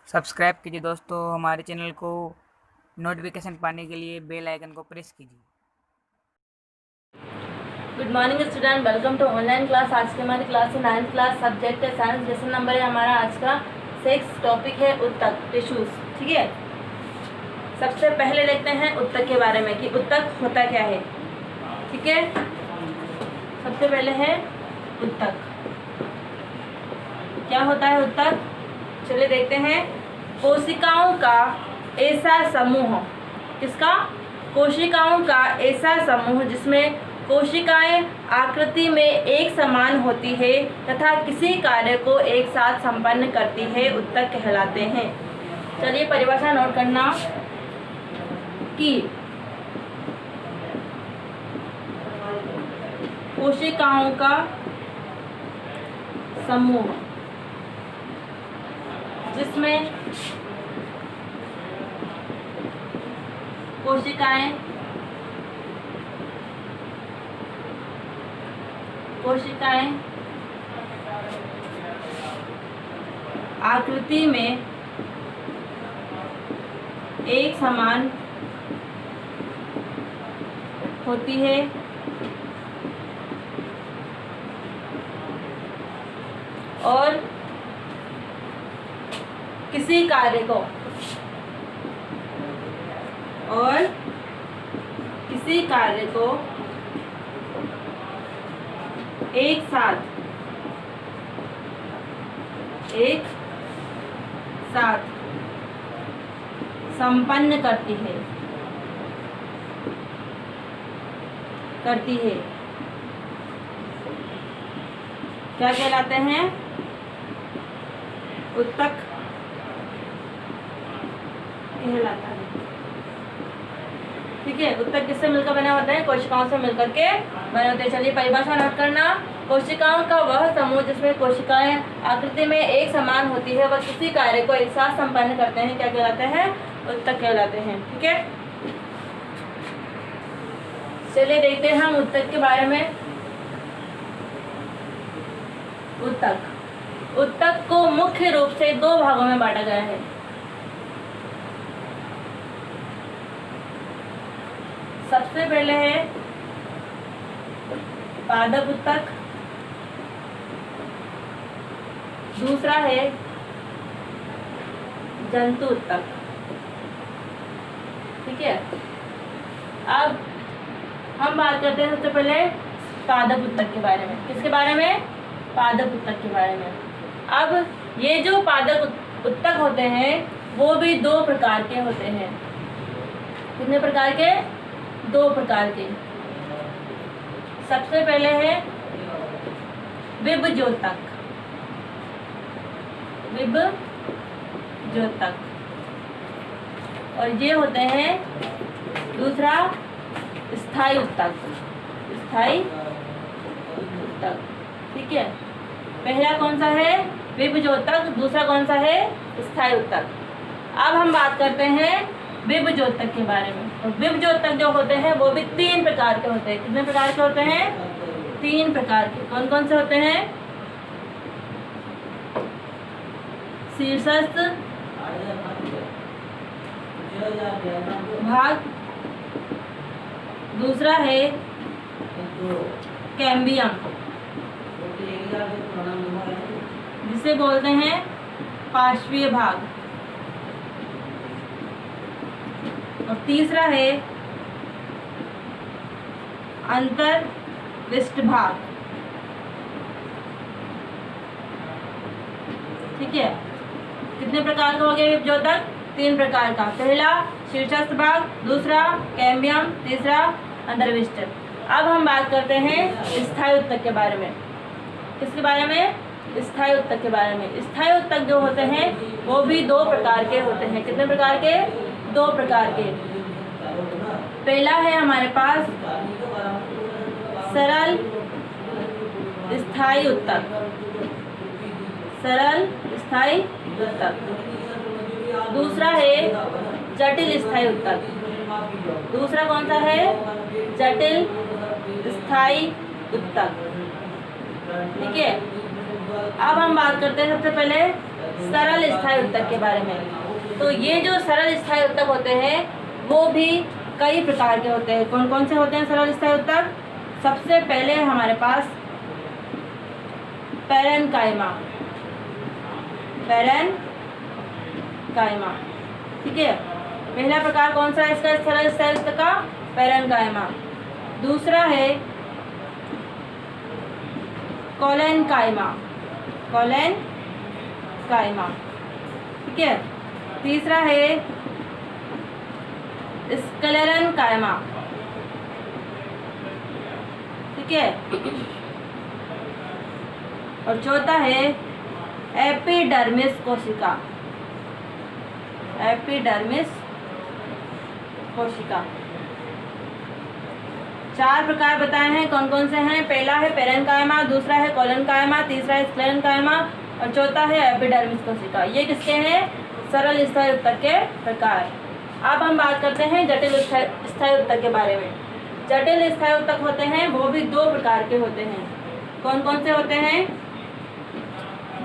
Subscribe कीजिए दोस्तों हमारे चैनल को। नोटिफिकेशन पाने के लिए बेल आइकन को प्रेस कीजिए। Good morning student, welcome to online class. आज की हमारी क्लास है 9th क्लास, सब्जेक्ट है साइंस, लेसन नंबर है हमारा आज का 6, टॉपिक है उत्तक टिश्यूज। ठीक है, सबसे पहले देखते हैं उत्तक के बारे में कि उत्तक होता क्या है। ठीक है, सबसे पहले है उत्तक। क्या होता है उत्तक, चलिए देखते हैं। कोशिकाओं का ऐसा समूह, किसका? कोशिकाओं का ऐसा समूह जिसमें कोशिकाएं आकृति में एक समान होती है तथा किसी कार्य को एक साथ संपन्न करती है, उत्तक कहलाते हैं। चलिए परिभाषा नोट करना कि कोशिकाओं का समूह जिसमें कोशिकाएं आकृति में एक समान होती है और किसी कार्य को एक साथ संपन्न करती है क्या कहलाते हैं? उत्तक कहलाता है। ठीक है, उत्तक किससे मिलकर बना होता है? कोशिकाओं से मिलकर के बने होते हैं। चलिए परिभाषा नोट करना। कोशिकाओं का वह समूह जिसमें कोशिकाएं आकृति में एक समान होती है, वह किसी कार्य को एक साथ संपन्न करते हैं, क्या कहलाते हैं? उत्तक कहलाते हैं। ठीक है, चलिए देखते हैं हम उत्तक के बारे में। उत्तक को मुख्य रूप से 2 भागों में बांटा गया है। सबसे पहले है पादप उत्तक, दूसरा है जंतु उत्तक। ठीक है, अब हम बात करते हैं सबसे पहले पादप उत्तक के बारे में। किसके बारे में? पादप उत्तक के बारे में। अब ये जो पादप उत्तक होते हैं वो भी 2 प्रकार के होते हैं। कितने प्रकार के? 2 प्रकार के। सबसे पहले है विभज्योतक। और ये होते हैं दूसरा स्थायी उत्तक। ठीक है, पहला कौन सा है? विभज्योतक। दूसरा कौन सा है? स्थायी उत्तक। अब हम बात करते हैं विभज्योतक के बारे में। तो विभज्योतक जो होते हैं वो भी 3 प्रकार के होते हैं। कितने प्रकार के होते हैं? 3 प्रकार के। कौन कौन से होते हैं? शीर्षस्थ भाग, दूसरा है कैम्बियम जिसे बोलते हैं पार्श्वीय भाग, और तीसरा है अंतर्विष्ट भाग। ठीक है, कितने प्रकार का हो गया विभज्योतक? 3 प्रकार का। पहला शीर्षस्थ भाग, दूसरा कैम्बियम, तीसरा अंतर्विष्ट। अब हम बात करते हैं स्थायी उत्तक के बारे में। किसके बारे में? स्थायी उत्तक के बारे में। स्थायी उत्तक जो होते हैं वो भी 2 प्रकार के होते हैं। कितने प्रकार के? 2 प्रकार के। पहला है हमारे पास सरल स्थायी उत्तक। दूसरा है जटिल स्थायी उत्तक। दूसरा कौन सा है? जटिल स्थायी उत्तक। ठीक है, अब हम बात करते हैं सबसे पहले सरल स्थायी उत्तक के बारे में। तो ये जो सरल स्थायी उत्तक होते हैं वो भी कई प्रकार के होते हैं। कौन कौन से होते हैं सरल स्थायी उत्तक? सबसे पहले हमारे पास पैरेनकाइमा, पैरेनकाइमा, ठीक है। पहला प्रकार कौन सा है इसका सरल स्थायी उत्तक का? पैरेनकाइमा। दूसरा है कोलेनकाइमा, कोलेनकाइमा, ठीक है। तीसरा है स्क्लेरेनकाइमा, ठीक है। और चौथा है एपिडर्मिस कोशिका, एपिडर्मिस कोशिका। 4 प्रकार बताए हैं। कौन कौन से हैं? पहला है पैरेनकाइमा, दूसरा है कोलेनकाइमा, तीसरा है स्क्लेरेनकाइमा और चौथा है एपिडर्मिस कोशिका। ये किसके हैं? सरल स्थायी उत्तक के प्रकार। अब हम बात करते हैं जटिल स्थायी उत्तक के बारे में। जटिल स्थायी उत्तक होते हैं वो भी 2 प्रकार के होते हैं। कौन कौन से होते हैं?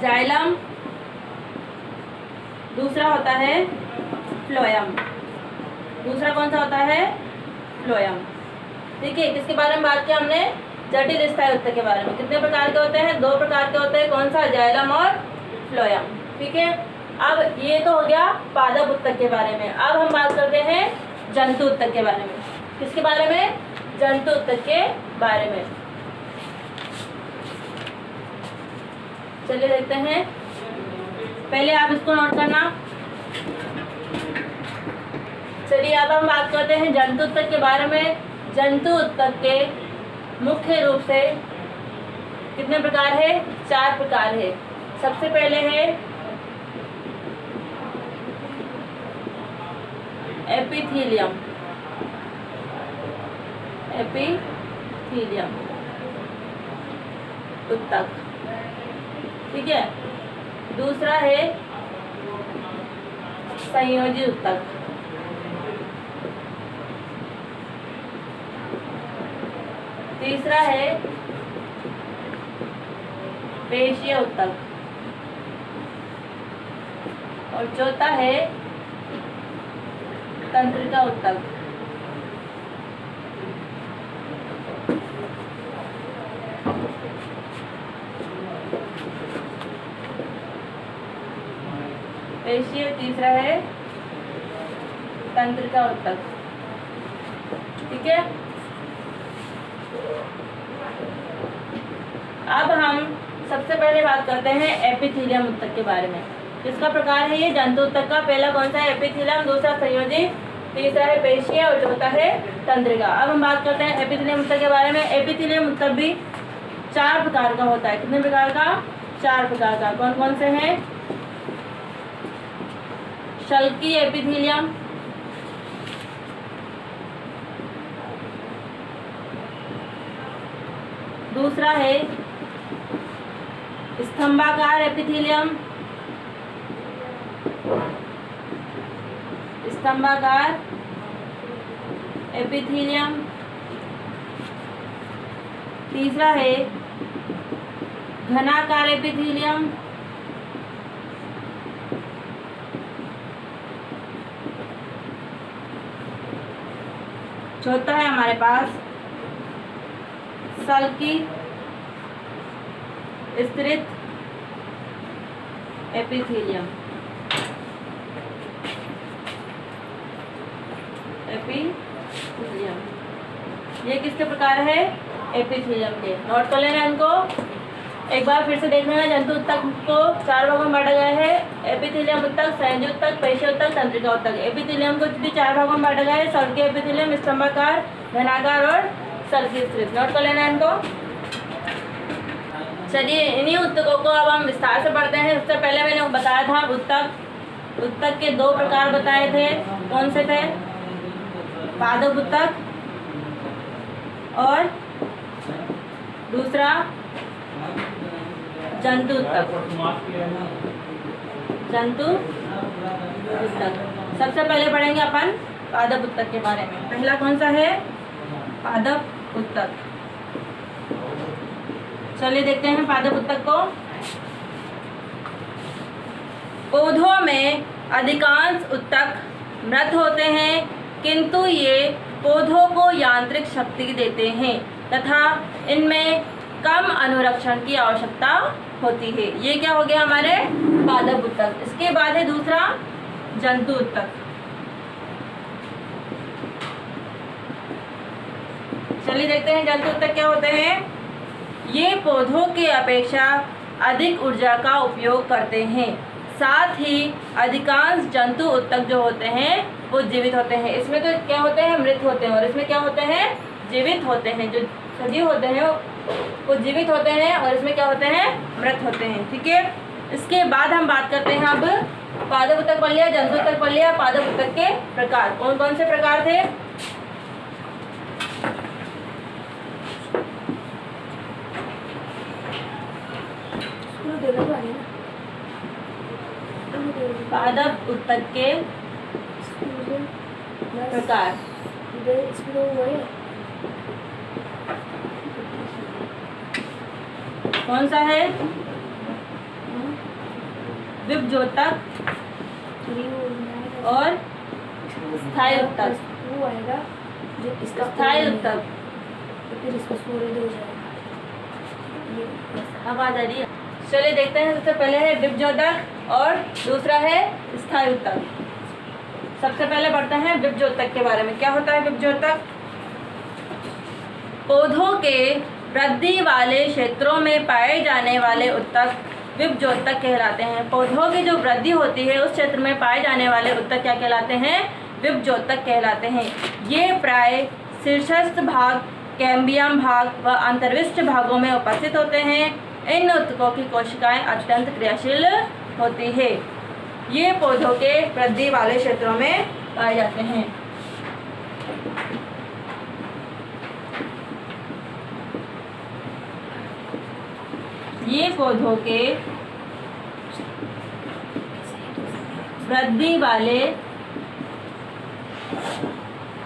जाइलम, दूसरा होता है फ्लोएम। दूसरा कौन सा होता है? फ्लोएम, ठीक है। किसके बारे में बात किया हमने? जटिल स्थायी उत्तक के बारे में। कितने प्रकार के होते हैं? 2 प्रकार के होते हैं। कौन सा? जाइलम और फ्लोएम, ठीक है। अब ये तो हो गया पादप उत्तक के बारे में। अब हम बात करते हैं जंतु उत्तक के बारे में। किसके बारे में? जंतु उत्तक के बारे में। चलिए देखते हैं। पहले आप इसको नोट करना। चलिए अब हम बात करते हैं जंतु उत्तक के बारे में। जंतु उत्तक के मुख्य रूप से कितने प्रकार है? 4 प्रकार है। सबसे पहले है एपिथीलियम, एपिथीलियम उत्तक, ठीक है। दूसरा है संयोजी उत्तक, तीसरा है पेशीय उत्तक और चौथा है तंत्रिका उत्तक। पेशीय, तीसरा है तंत्रिका उत्तक, ठीक है। अब हम सबसे पहले बात करते हैं एपिथीलियम उत्तक के बारे में। किसका प्रकार है ये? जंतु उत्तक का। पहला कौन सा है? एपिथीलियम, दूसरा संयोजी, तीसरा है पेशीय और चौथा है तंत्रिका। अब हम बात करते हैं एपिथीलियम उत्तक के बारे में। एपिथीलियम उत्तक भी 4 प्रकार का होता है। कितने प्रकार का? 4 प्रकार का। कौन कौन से हैं? शल्कीय एपिथीलियम, दूसरा है स्तंभाकार एपिथीलियम, स्तंभाकार एपिथीलियम, तीसरा है घनाकार एपिथीलियम, चौथा है हमारे पास सल्की स्तरित एपिथीलियम, एपिथीलियम। ये किसके प्रकार है? एपिथीलियम के। नोट कर लेना इनको। एक बार फिर से देख लेना। जंतु उत्तक को 4 भागों में बांटा गया है। एपिथीलियम उत्तक, संयोजी उत्तक, पेशीय उत्तक, तंत्रिका उत्तक। एपिथीलियम को भी 4 भागों में बांटा गया है। सल्की एपिथीलियम, स्तंभाकार, घनाकार और सल्की स्तरित। नोट कर लेना इनको। चलिए इन्हीं उत्तकों को अब हम विस्तार से पढ़ते हैं। उससे पहले मैंने बताया था उत्तक के 2 प्रकार बताए थे। कौन से थे? पादप उत्तक और दूसरा जंतु उत्तक, जंतु उत्तक। सबसे पहले पढ़ेंगे अपन पादप उत्तक के बारे में। पहला कौन सा है? पादप उत्तक। चलिए देखते हैं पादप उत्तक को। में अधिकांश उत्तक मृत होते हैं, किंतु ये पौधों को यांत्रिक शक्ति देते हैं तथा इनमें कम अनुरक्षण की आवश्यकता होती है। ये क्या हो गया हमारे पादप उत्तक। इसके बाद है दूसरा जंतु उत्तक। चलिए देखते हैं जंतु उत्तक क्या होते हैं। ये पौधों के अपेक्षा अधिक ऊर्जा का उपयोग करते हैं, साथ ही अधिकांश जंतु उत्तक जो होते हैं वो जीवित होते हैं। इसमें तो क्या होते हैं, मृत होते हैं, और इसमें क्या होते हैं, जीवित होते हैं। जो सजीव होते हैं वो जीवित होते हैं और इसमें क्या होते हैं, मृत होते हैं। ठीक है, इसके बाद हम बात करते हैं अब पादप उत्तक पढ़ लिया, जंतु उत्तक पढ़ लिया, पादप उत्तक के प्रकार कौन कौन से प्रकार थे। पादप उत्तक के प्रकार कौन सा है, विभज्योतक और स्थायी उत्तक। स्थायी उत्तक अब आ जा रही है। चलिए देखते हैं, सबसे पहले है विभज्योतक और दूसरा है स्थायी उत्तक। सबसे पहले पढ़ते हैं विभज्योतक के बारे में। क्या होता है विभज्योतक? पौधों के वृद्धि वाले क्षेत्रों में पाए जाने वाले उत्तक विभज्योतक कहलाते हैं। पौधों की जो वृद्धि होती है उस क्षेत्र में पाए जाने वाले उत्तक क्या कहलाते हैं, विभज्योतक कहलाते हैं। ये प्राय शीर्षस्थ भाग, कैम्बियम भाग व अंतर्विष्ट भागों में उपस्थित होते हैं। इन उत्तकों की कोशिकाएं अत्यंत क्रियाशील होती है। ये पौधों के वृद्धि वाले क्षेत्रों में पाए जाते हैं। ये पौधों के वृद्धि वाले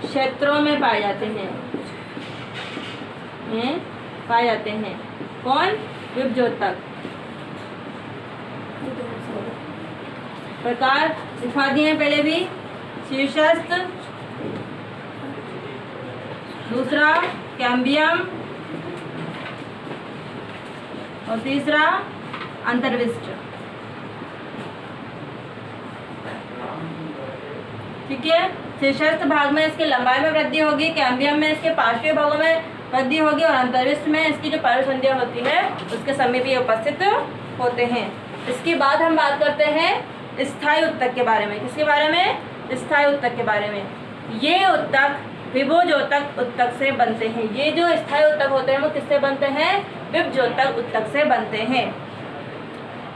क्षेत्रों में पाए जाते हैं, कौन, विभज्योतक। प्रकार दिखा दिए हैं पहले भी, शीर्षस्थ, दूसरा कैम्बियम और तीसरा अंतर्विष्ट। ठीक है, शीर्षस्थ भाग में इसके लंबाई में वृद्धि होगी, कैम्बियम में इसके पार्श्वीय भागों में वृद्धि होगी और अंतर्विष्ट में इसकी जो पार्श्वसंध्या होती है उसके समीप ये उपस्थित होते हैं। इसके बाद हम बात करते हैं स्थायी उत्तक के बारे में। किसके बारे में, स्थायी उत्तक के बारे में। ये उत्तक विभज्योतक उत्तक से बनते हैं। ये जो स्थायी उत्तक होते हैं वो किससे बनते हैं, विभज्योतक उत्तक से बनते हैं।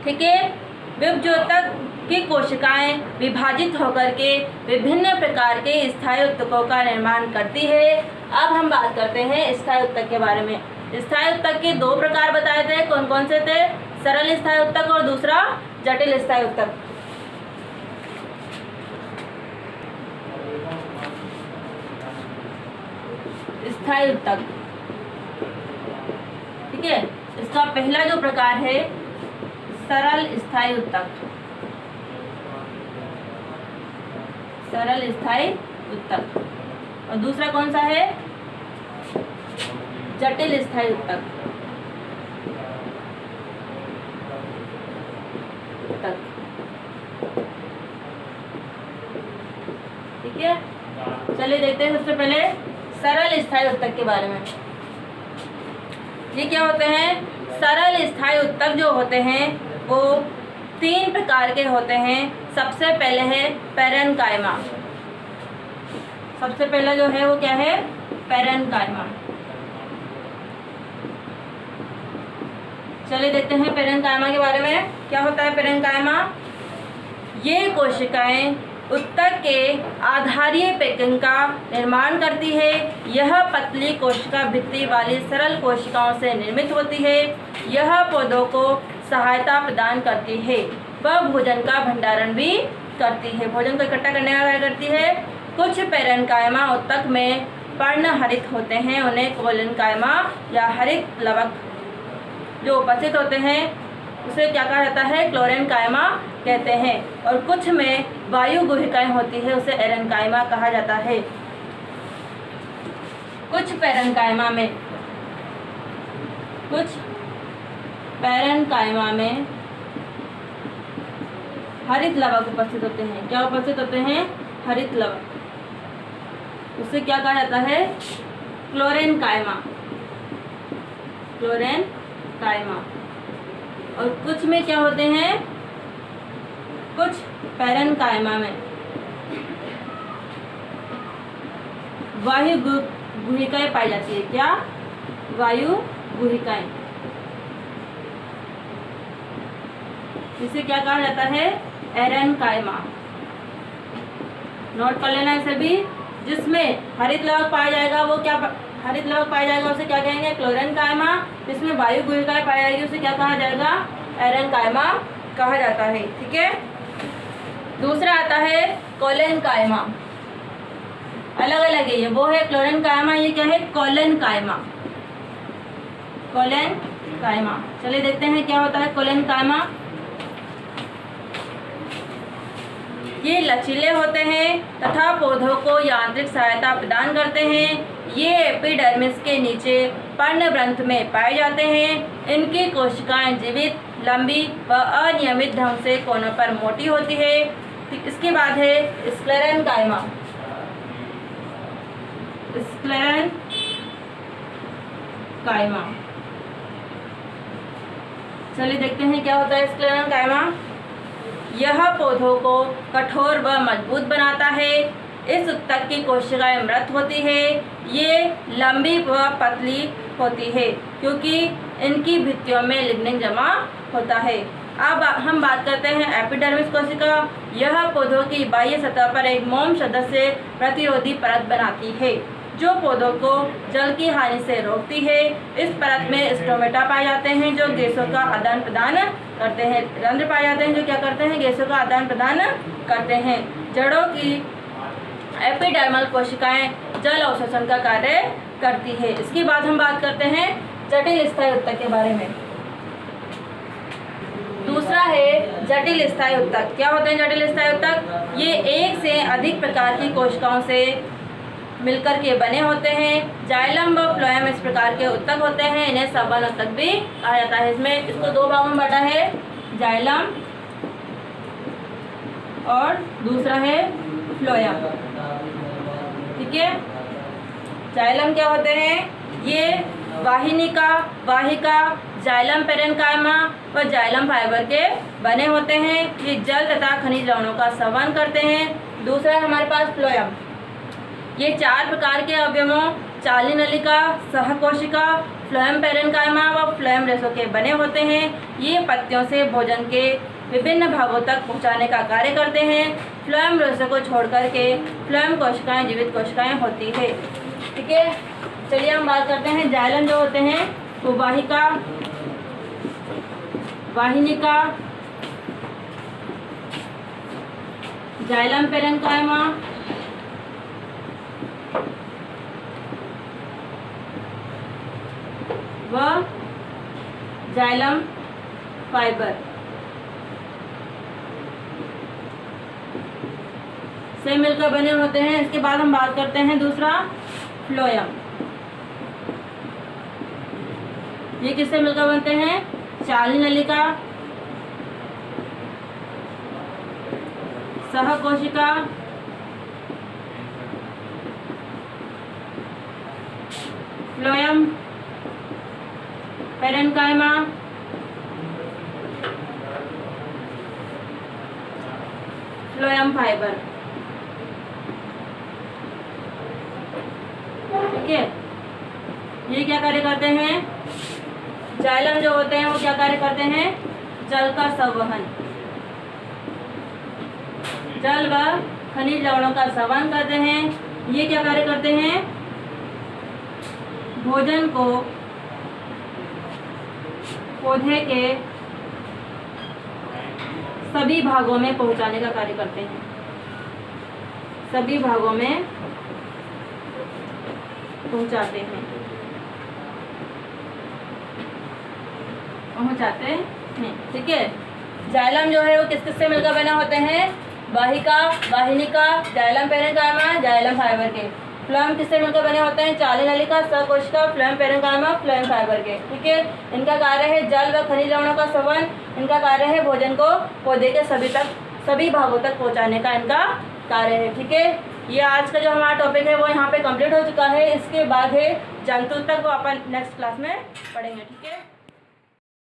ठीक है, विभज्योतक की कोशिकाएं विभाजित होकर के विभिन्न प्रकार के स्थायी उत्तकों का निर्माण करती है। अब हम बात करते हैं स्थायी उत्तक के बारे में। स्थायी उत्तक के दो प्रकार बताए थे, कौन कौन से थे, सरल स्थायी उत्तक और दूसरा जटिल स्थायी उत्तक। स्थायी उत्तक, ठीक है, इसका पहला जो प्रकार है सरल स्थायी उत्तक, सरल स्थायी उत्तक, और दूसरा कौन सा है, जटिल स्थायी उत्तक। ठीक है, चलिए देखते हैं सबसे पहले सरल स्थायी उत्तक के बारे में। ये क्या होते हैं, सरल स्थायी उत्तक जो होते हैं वो तीन प्रकार के होते हैं। सबसे पहले है पैरेन्काइमा। सबसे पहला जो है वो क्या है, पैरेन्काइमा। चलिए देखते हैं पैरेन्काइमा के बारे में। क्या होता है पैरेन्काइमा? ये कोशिकाएं उत्तक के आधारीय पैकिंग का निर्माण करती है। यह पतली कोशिका भित्ति वाली सरल कोशिकाओं से निर्मित होती है। यह पौधों को सहायता प्रदान करती है। वह भोजन का भंडारण भी करती है, भोजन को इकट्ठा करने का कार्य करती है। कुछ पैरेन्काइमा उत्तक में पर्णहरित होते हैं, उन्हें कोलेन्काइमा या हरित लवक जो उपस्थित होते हैं उसे क्या कहा जाता है? क्लोरेनकाइमा कहते हैं। और कुछ में वायु गुहिकाएं होती है, उसे एरेनकाइमा कहा जाता है। कुछ पैरेनकाइमा में हरित लवक उपस्थित होते हैं। क्या उपस्थित होते हैं? हरित लवक। उसे क्या कहा जाता है? क्लोरेनकाइमा। और कुछ में क्या होते हैं? कुछ पैरेनकाइमा में वायु गुहिकाएं पाई जाती है। क्या? वायु गुहिकाएं। इसे क्या कहा जाता है? एरेनकाइमा। नोट कर लेना है सभी। जिसमें हरित लवक पाया जाएगा वो क्या हरित लवक पाया जाएगा उसे क्या कहेंगे? क्लोरेनकाइमा। जिसमें वायु गुहिकाएं पाई जाएगी उसे क्या कहा जाएगा? एरेनकाइमा कहा जाता है। ठीक है। दूसरा आता है कोलेनकाइमा। अलग अलग है ये। वो है क्लोरेनकाइमा, ये क्या है? कोलेनकाइमा। चलिए देखते हैं क्या होता है कोलेनकाइमा। ये लचीले होते हैं तथा पौधों को यांत्रिक सहायता प्रदान करते हैं। ये एपिडर्मिस के नीचे पर्णग्रंथ में पाए जाते हैं। इनकी कोशिकाएं जीवित, लंबी व अनियमित ढंग से कोनों पर मोटी होती है। इसके बाद है स्क्लेरेनकाइमा। चलिए देखते हैं क्या होता है स्क्लेरेनकाइमा। यह पौधों को कठोर व मजबूत बनाता है। इस ऊतक की कोशिकाएं मृत होती है। ये लंबी व पतली होती है क्योंकि इनकी भित्तियों में लिग्निन जमा होता है। अब हम बात करते हैं एपिडर्मिस कोशिका। यह पौधों की बाह्य सतह पर एक मोम सदस्य प्रतिरोधी परत बनाती है जो पौधों को जल की हानि से रोकती है। इस परत में स्टोमेटा पाए जाते हैं जो गैसों का आदान प्रदान करते हैं। रंध्र पाए जाते हैं जो क्या करते हैं? गैसों का आदान प्रदान करते हैं। जड़ों की एपिडर्मल कोशिकाएं जल अवशोषण का कार्य करती है। इसके बाद हम बात करते हैं जटिल स्थायी ऊतक के बारे में। दूसरा है जटिल स्थायी ऊतक। क्या होते हैं जटिल स्थायी ऊतक? ये एक से अधिक प्रकार की कोशिकाओं से मिलकर के बने होते हैं। जाइलम व फ्लोएम इस प्रकार के ऊतक होते हैं। इन्हें सबल ऊतक भी कहा जाता है। इसमें इसको दो भागों में बांटा है, जाइलम और दूसरा है फ्लोएम। ठीक है। जाइलम क्या होते हैं? ये वाहिका जाइलम पैरेनकाइमा व जाइलम फाइबर के बने होते हैं। ये जल तथा खनिज लवणों का संवहन करते हैं। दूसरा है हमारे पास फ्लोएम। ये 4 प्रकार के अवयवों चाली नलिका, सहकोशिका, फ्लोएम पैरेनकाइमा व फ्लोएम रेशों के बने होते हैं। ये पत्तियों से भोजन के विभिन्न भागों तक पहुंचाने का कार्य करते हैं। फ्लोएम रेशों को छोड़ करके फ्लोएम कोशिकाएं जीवित कोशिकाएं होती है। ठीक है। चलिए हम बात करते हैं जाइलम जो होते हैं वो वाहिनिका, जाइलम पैरेनकाइमा व जाइलम फाइबर से मिलकर बने होते हैं। इसके बाद हम बात करते हैं दूसरा फ्लोएम। ये किससे मिलकर बनते हैं? चाली नलिका, सहकोशिका, फ्लोएम पैरेनकाइमा, फ्लोएम फाइबर। ठीक है। ये क्या कार्य करते हैं? जाइलम जो होते हैं वो क्या कार्य करते हैं? जल का संवहन, जल व खनिज लवणों का संवहन करते हैं। ये क्या कार्य करते हैं? भोजन को पौधे के सभी भागों में पहुंचाने का कार्य करते हैं। सभी भागों में पहुंचाते ठीक है। जाइलम जो है वो किस किस से मिलकर बने होते हैं? वाहिका, वाहिनिका, जाइलम पेरेन्काइमा, जाइलम फाइबर के। फ्लोएम किससे मिलकर बने होते हैं? चाली नलिका, सकोशिका, फ्लोएम पेरेन्काइमा, फ्लोएम फाइबर के। ठीक है। इनका कार्य है जल व खनिज लवणों का संवहन। इनका कार्य है भोजन को पौधे के सभी भागों तक पहुंचाने का इनका कार्य है। ठीक है। ये आज का जो हमारा टॉपिक है वो यहाँ पे कंप्लीट हो चुका है। इसके बाद है जंतु तक, वो अपन नेक्स्ट क्लास में पढ़ेंगे। ठीक है।